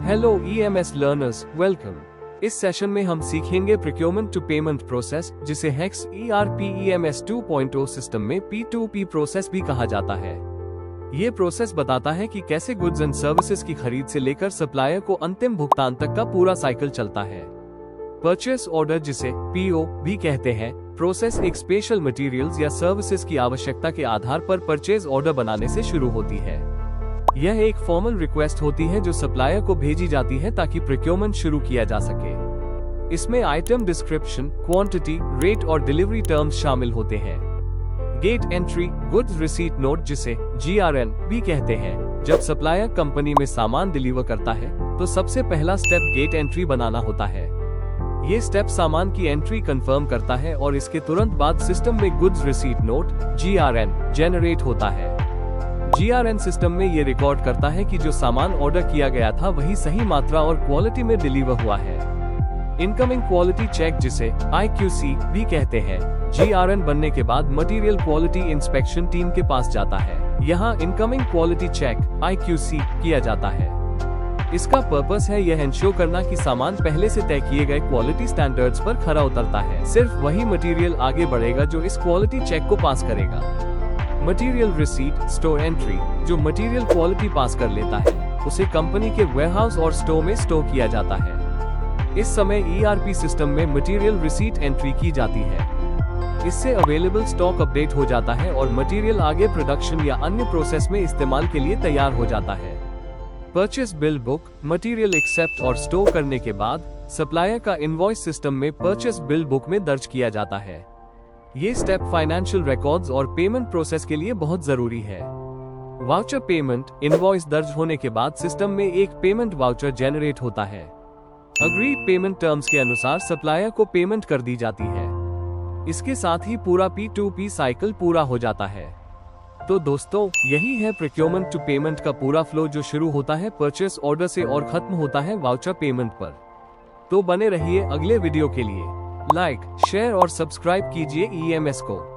Hello EMS learners, welcome. इस session में हम सीखेंगे प्रोक्योरमेंट टू पेमेंट प्रोसेस, जिसे हेक्स ERP EMS 2.0 सिस्टम में P2P प्रोसेस भी कहा जाता है। ये प्रोसेस बताता है कि कैसे गुड्स एंड सर्विसेज की खरीद से लेकर सप्लायर को अंतिम भुगतान तक का पूरा साइकिल चलता है। परचेस ऑर्डर, जिसे PO भी कहते हैं, प्रोसेस एक स्पेशल मटेरियल्स या सर्विसेज की आवश्यकता के आधार पर परचेज ऑर्डर बनाने से शुरू होती है। यह एक फॉर्मल रिक्वेस्ट होती है जो सप्लायर को भेजी जाती है ताकि प्रोक्योरमेंट शुरू किया जा सके। इसमें आइटम डिस्क्रिप्शन, क्वांटिटी, रेट और डिलीवरी टर्म्स शामिल होते हैं। Gate entry, goods receipt note, जिसे GRN भी कहते हैं, जब सप्लायर कंपनी में सामान डिलीवर करता है तो सबसे पहला स्टेप गेट एंट्री बनाना होता है। ये स्टेप सामान की एंट्री कंफर्म करता है और इसके तुरंत बाद सिस्टम में goods receipt note GRN generate होता है। GRN सिस्टम में ये रिकॉर्ड करता है कि जो सामान ऑर्डर किया गया था वही सही मात्रा और क्वालिटी में डिलीवर हुआ है। इनकमिंग क्वालिटी चेक, जिसे IQC भी कहते हैं, GRN बनने के बाद मटेरियल क्वालिटी इंस्पेक्शन टीम के पास जाता है। यहाँ इनकमिंग क्वालिटी चेक IQC किया जाता है। इसका पर्पस है यह इंश्योर करना कि सामान पहले से तय किए गए क्वालिटी स्टैंडर्ड्स पर खरा उतरता है। सिर्फ वही मटेरियल आगे बढ़ेगा जो इस क्वालिटी चेक को पास करेगा। मटेरियल रिसीट, स्टोर एंट्री, जो मटेरियल क्वालिटी पास कर लेता है उसे कंपनी के वेयरहाउस और स्टोर में स्टोर किया जाता है। इस समय ERP सिस्टम में मटेरियल रिसीट एंट्री की जाती है। इससे अवेलेबल स्टॉक अपडेट हो जाता है और मटेरियल आगे प्रोडक्शन या अन्य प्रोसेस में इस्तेमाल के लिए तैयार हो जाता है। Purchase bill book, material accept और स्टोर करने के बाद सप्लायर का इनवॉइस सिस्टम में परचेस बिल बुक में दर्ज किया जाता है। ये स्टेप फाइनेंशियल रिकॉर्ड्स और पेमेंट प्रोसेस के लिए बहुत जरूरी है। वाउचर पेमेंट, इनवॉइस दर्ज होने के बाद सिस्टम में एक पेमेंट वाउचर जनरेट होता है। अग्रीड पेमेंट टर्म्स के अनुसार सप्लायर को पेमेंट कर दी जाती है। इसके साथ ही पूरा P2P साइकिल पूरा हो जाता है। तो दोस्तों, यही है प्रोक्योरमेंट टू पेमेंट का पूरा फ्लो, जो शुरू होता है परचेस ऑर्डर से और खत्म होता है वाउचर पेमेंट पर। तो बने रहिए अगले वीडियो के लिए। लाइक, शेयर और सब्सक्राइब कीजिए EMS को।